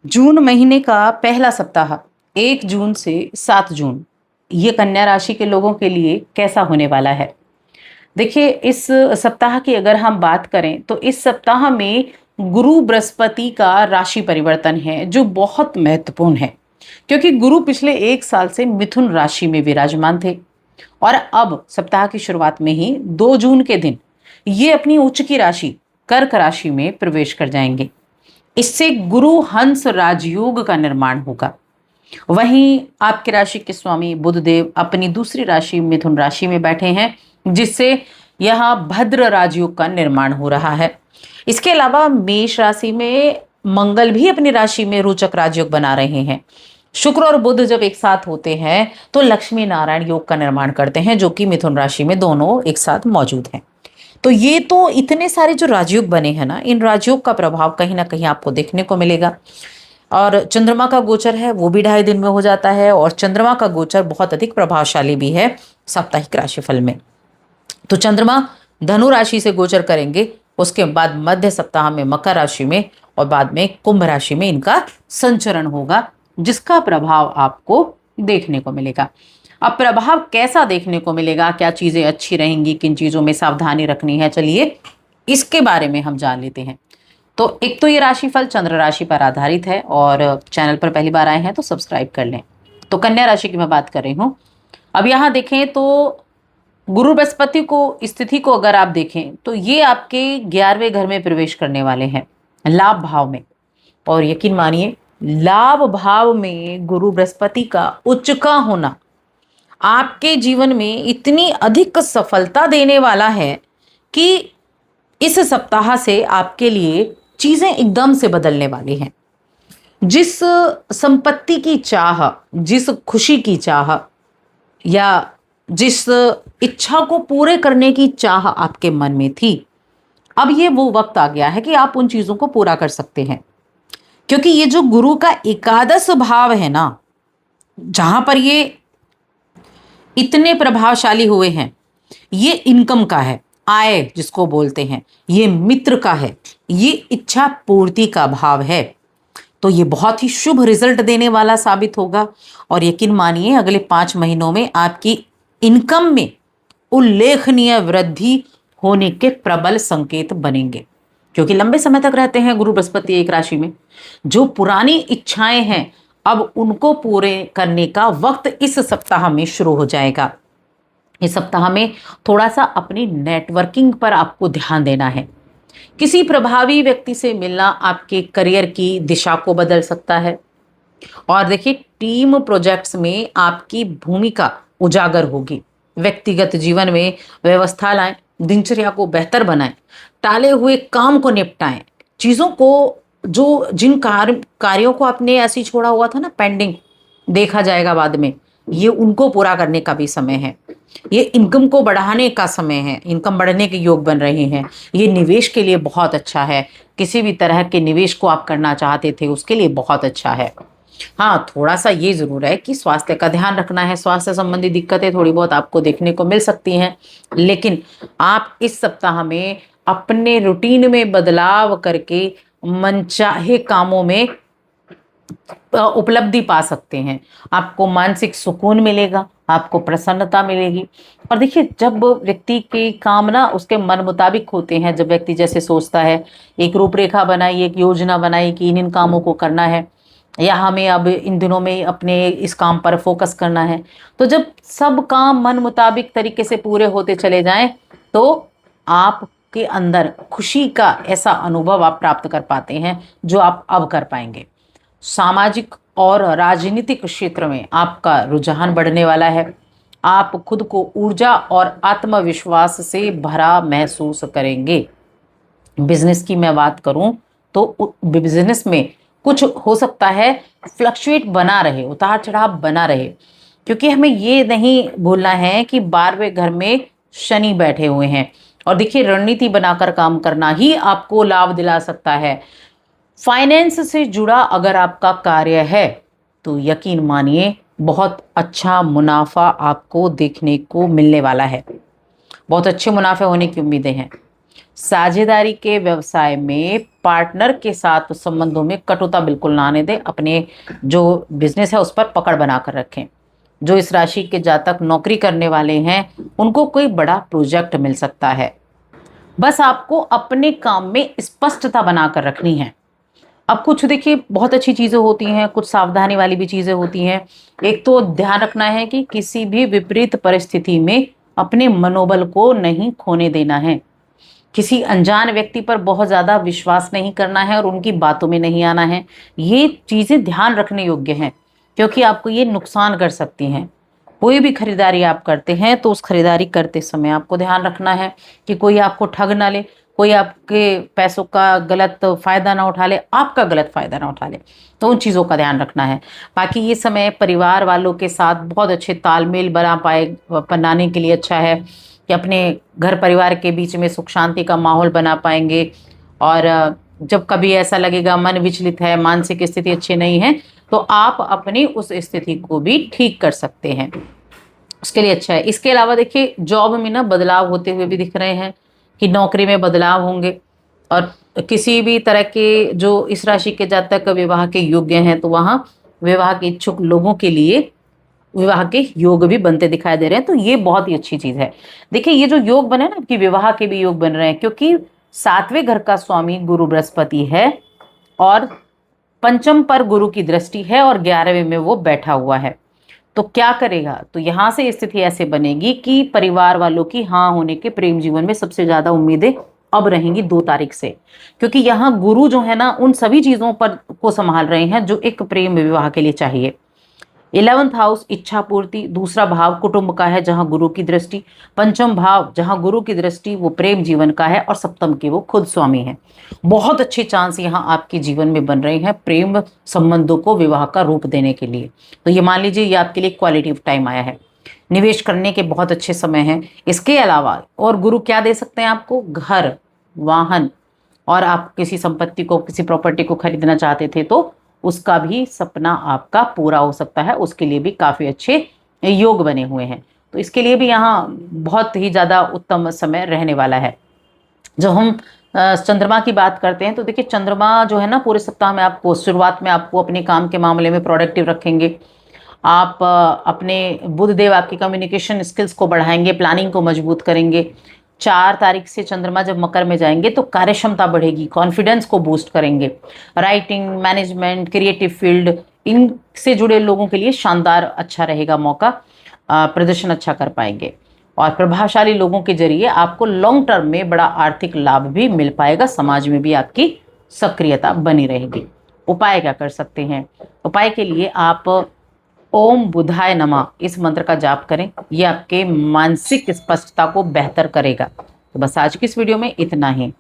जून महीने का पहला सप्ताह 1 जून से 7 जून ये कन्या राशि के लोगों के लिए कैसा होने वाला है। देखिए, इस सप्ताह की अगर हम बात करें तो इस सप्ताह में गुरु बृहस्पति का राशि परिवर्तन है जो बहुत महत्वपूर्ण है, क्योंकि गुरु पिछले 1 साल से मिथुन राशि में विराजमान थे और अब सप्ताह की शुरुआत में ही 2 जून के दिन ये अपनी उच्च की राशि कर्क राशि में प्रवेश कर जाएंगे। इससे गुरु हंस राजयोग का निर्माण होगा। वहीं आपकी राशि के स्वामी बुध देव अपनी दूसरी राशि मिथुन राशि में बैठे हैं, जिससे यहां भद्र राजयोग का निर्माण हो रहा है। इसके अलावा मेष राशि में मंगल भी अपनी राशि में रोचक राजयोग बना रहे हैं। शुक्र और बुध जब एक साथ होते हैं तो लक्ष्मी नारायण योग का निर्माण करते हैं, जो कि मिथुन राशि में दोनों एक साथ मौजूद हैं। तो ये तो इतने सारे जो राजयोग बने हैं ना, इन राजयोग का प्रभाव कहीं ना कहीं आपको देखने को मिलेगा। और चंद्रमा का गोचर है वो भी 2.5 दिन में हो जाता है, और चंद्रमा का गोचर बहुत अधिक प्रभावशाली भी है साप्ताहिक राशिफल में। तो चंद्रमा धनु राशि से गोचर करेंगे, उसके बाद मध्य सप्ताह में मकर राशि में और बाद में कुंभ राशि में इनका संचरण होगा, जिसका प्रभाव आपको देखने को मिलेगा। अब प्रभाव कैसा देखने को मिलेगा, क्या चीजें अच्छी रहेंगी, किन चीजों में सावधानी रखनी है, चलिए इसके बारे में हम जान लेते हैं। तो एक तो ये राशिफल चंद्र राशि पर आधारित है, और चैनल पर पहली बार आए हैं तो सब्सक्राइब कर लें। तो कन्या राशि की मैं बात कर रही हूँ। अब यहाँ देखें तो गुरु बृहस्पति को स्थिति को अगर आप देखें तो ये आपके 11वें घर में प्रवेश करने वाले हैं, लाभ भाव में। और यकीन मानिए, लाभ भाव में गुरु बृहस्पति का उच्च का होना आपके जीवन में इतनी अधिक सफलता देने वाला है कि इस सप्ताह से आपके लिए चीजें एकदम से बदलने वाली हैं। जिस संपत्ति की चाह, जिस खुशी की चाह या जिस इच्छा को पूरे करने की चाह आपके मन में थी, अब ये वो वक्त आ गया है कि आप उन चीजों को पूरा कर सकते हैं। क्योंकि ये जो गुरु का एकादश भाव है ना, जहां पर ये इतने प्रभावशाली हुए हैं, ये इनकम का है, आय जिसको बोलते हैं, ये मित्र का है, ये इच्छा पूर्ति का भाव है। तो ये बहुत ही शुभ रिजल्ट देने वाला साबित होगा। और यकीन मानिए, अगले 5 महीनों में आपकी इनकम में उल्लेखनीय वृद्धि होने के प्रबल संकेत बनेंगे, क्योंकि लंबे समय तक रहते हैं गुरु बृहस्पति एक राशि में। जो पुरानी इच्छाएं हैं, अब उनको पूरे करने का वक्त इस सप्ताह में शुरू हो जाएगा। इस सप्ताह में थोड़ा सा अपनी नेटवर्किंग पर आपको ध्यान देना है। किसी प्रभावी व्यक्ति से मिलना आपके करियर की दिशा को बदल सकता है। और देखिए, टीम प्रोजेक्ट्स में आपकी भूमिका उजागर होगी। व्यक्तिगत जीवन में व्यवस्था लाएं, दिनचर्या को बेहतर बनाएं, टाले हुए काम को निपटाएं, चीजों को जो जिन कार्यों को आपने ऐसे ही छोड़ा हुआ था ना, पेंडिंग, देखा जाएगा बाद में, ये उनको पूरा करने का भी समय है। ये इनकम को बढ़ाने का समय है, इनकम बढ़ने के योग बन रहे हैं। ये निवेश के लिए बहुत अच्छा है। किसी भी तरह के निवेश को आप करना चाहते थे, उसके लिए बहुत अच्छा है। हाँ, थोड़ा सा ये जरूर है कि स्वास्थ्य का ध्यान रखना है। स्वास्थ्य संबंधी दिक्कतें थोड़ी बहुत आपको देखने को मिल सकती हैं, लेकिन आप इस सप्ताह में अपने रूटीन में बदलाव करके मनचाहे कामों में उपलब्धि पा सकते हैं। आपको मानसिक सुकून मिलेगा, आपको प्रसन्नता मिलेगी। और देखिए, जब व्यक्ति के काम ना उसके मन मुताबिक होते हैं, जब व्यक्ति जैसे सोचता है, एक रूपरेखा बनाई, एक योजना बनाई कि इन कामों को करना है, या हमें अब इन दिनों में अपने इस काम पर फोकस करना है, तो जब सब काम मन मुताबिक तरीके से पूरे होते चले जाएं, तो आपके अंदर खुशी का ऐसा अनुभव आप प्राप्त कर पाते हैं जो आप अब कर पाएंगे। सामाजिक और राजनीतिक क्षेत्र में आपका रुझान बढ़ने वाला है। आप खुद को ऊर्जा और आत्मविश्वास से भरा महसूस करेंगे। बिजनेस की मैं बात करूं तो बिजनेस में कुछ हो सकता है फ्लक्चुएट बना रहे, उतार चढ़ाव बना रहे, क्योंकि हमें ये नहीं भूलना है कि 12वें घर में शनि बैठे हुए हैं। और देखिए, रणनीति बनाकर काम करना ही आपको लाभ दिला सकता है। फाइनेंस से जुड़ा अगर आपका कार्य है तो यकीन मानिए, बहुत अच्छा मुनाफा आपको देखने को मिलने वाला है। बहुत अच्छे मुनाफे होने की उम्मीदें हैं। साझेदारी के व्यवसाय में पार्टनर के साथ संबंधों में कटुता बिल्कुल ना आने दें। अपने जो बिजनेस है उस पर पकड़ बनाकर रखें। जो इस राशि के जातक नौकरी करने वाले हैं उनको कोई बड़ा प्रोजेक्ट मिल सकता है। बस आपको अपने काम में स्पष्टता बनाकर रखनी है। अब कुछ देखिए बहुत अच्छी चीजें होती हैं, कुछ सावधानी वाली भी चीजें होती हैं। एक तो ध्यान रखना है कि किसी भी विपरीत परिस्थिति में अपने मनोबल को नहीं खोने देना है। किसी अनजान व्यक्ति पर बहुत ज्यादा विश्वास नहीं करना है और उनकी बातों में नहीं आना है। ये चीजें ध्यान रखने योग्य हैं, क्योंकि आपको ये नुकसान कर सकती हैं। कोई भी खरीदारी आप करते हैं तो उस खरीदारी करते समय आपको ध्यान रखना है कि कोई आपको ठग ना ले, कोई आपके पैसों का गलत फायदा ना उठा ले, आपका गलत फायदा ना उठा ले। तो उन चीज़ों का ध्यान रखना है। बाकी ये समय परिवार वालों के साथ बहुत अच्छे तालमेल बनाने के लिए अच्छा है कि अपने घर परिवार के बीच में सुख शांति का माहौल बना पाएंगे। और जब कभी ऐसा लगेगा मन विचलित है, मानसिक स्थिति अच्छी नहीं है, तो आप अपनी उस स्थिति को भी ठीक कर सकते हैं। उसके लिए अच्छा है। इसके अलावा देखिए जॉब में ना बदलाव होते हुए भी दिख रहे हैं कि नौकरी में बदलाव होंगे। और किसी भी तरह के जो इस राशि के जातक विवाह के योग्य हैं तो वहाँ विवाह के इच्छुक लोगों के लिए विवाह के योग भी बनते दिखाई दे रहे हैं। तो ये बहुत ही अच्छी चीज है। देखिए ये जो योग बने ना कि विवाह के भी योग बन रहे हैं, क्योंकि सातवें घर का स्वामी गुरु बृहस्पति है और पंचम पर गुरु की दृष्टि है और 11वें में वो बैठा हुआ है। तो क्या करेगा, तो यहां से स्थिति ऐसे बनेगी कि परिवार वालों की हाँ होने के प्रेम जीवन में सबसे ज्यादा उम्मीदें अब रहेंगी 2 तारीख से, क्योंकि यहाँ गुरु जो है ना उन सभी चीजों पर को संभाल रहे हैं जो एक प्रेम विवाह के लिए चाहिए। 11th हाउस इच्छा पूर्ति, दूसरा भाव कुटुंब का है जहां गुरु की दृष्टि, पंचम भाव जहां गुरु की दृष्टि वो प्रेम जीवन का है और सप्तम के वो खुद स्वामी है। बहुत अच्छे चांस यहां आपके जीवन में बन रहे हैं प्रेम संबंधों को विवाह का रूप देने के लिए। तो ये मान लीजिए ये आपके लिए क्वालिटी ऑफ टाइम आया है, निवेश करने के बहुत अच्छे समय हैं। इसके अलावा और गुरु क्या दे सकते हैं आपको, घर, वाहन, और आप किसी संपत्ति को किसी प्रॉपर्टी को खरीदना चाहते थे तो उसका भी सपना आपका पूरा हो सकता है। उसके लिए भी काफ़ी अच्छे योग बने हुए हैं। तो इसके लिए भी यहाँ बहुत ही ज़्यादा उत्तम समय रहने वाला है। जब हम चंद्रमा की बात करते हैं तो देखिए चंद्रमा जो है ना पूरे सप्ताह में आपको शुरुआत में आपको अपने काम के मामले में प्रोडक्टिव रखेंगे। आप अपने बुध देव आपकी कम्युनिकेशन स्किल्स को बढ़ाएंगे, प्लानिंग को मजबूत करेंगे। 4 तारीख से चंद्रमा जब मकर में जाएंगे तो कार्यक्षमता बढ़ेगी, कॉन्फिडेंस को बूस्ट करेंगे। राइटिंग, मैनेजमेंट, क्रिएटिव फील्ड, इनसे जुड़े लोगों के लिए शानदार अच्छा रहेगा मौका, प्रदर्शन अच्छा कर पाएंगे। और प्रभावशाली लोगों के जरिए आपको लॉन्ग टर्म में बड़ा आर्थिक लाभ भी मिल पाएगा, समाज में भी आपकी सक्रियता बनी रहेगी। उपाय क्या कर सकते हैं, उपाय के लिए आप ओम बुधाय नमः इस मंत्र का जाप करें। यह आपके मानसिक स्पष्टता को बेहतर करेगा। तो बस आज की इस वीडियो में इतना ही।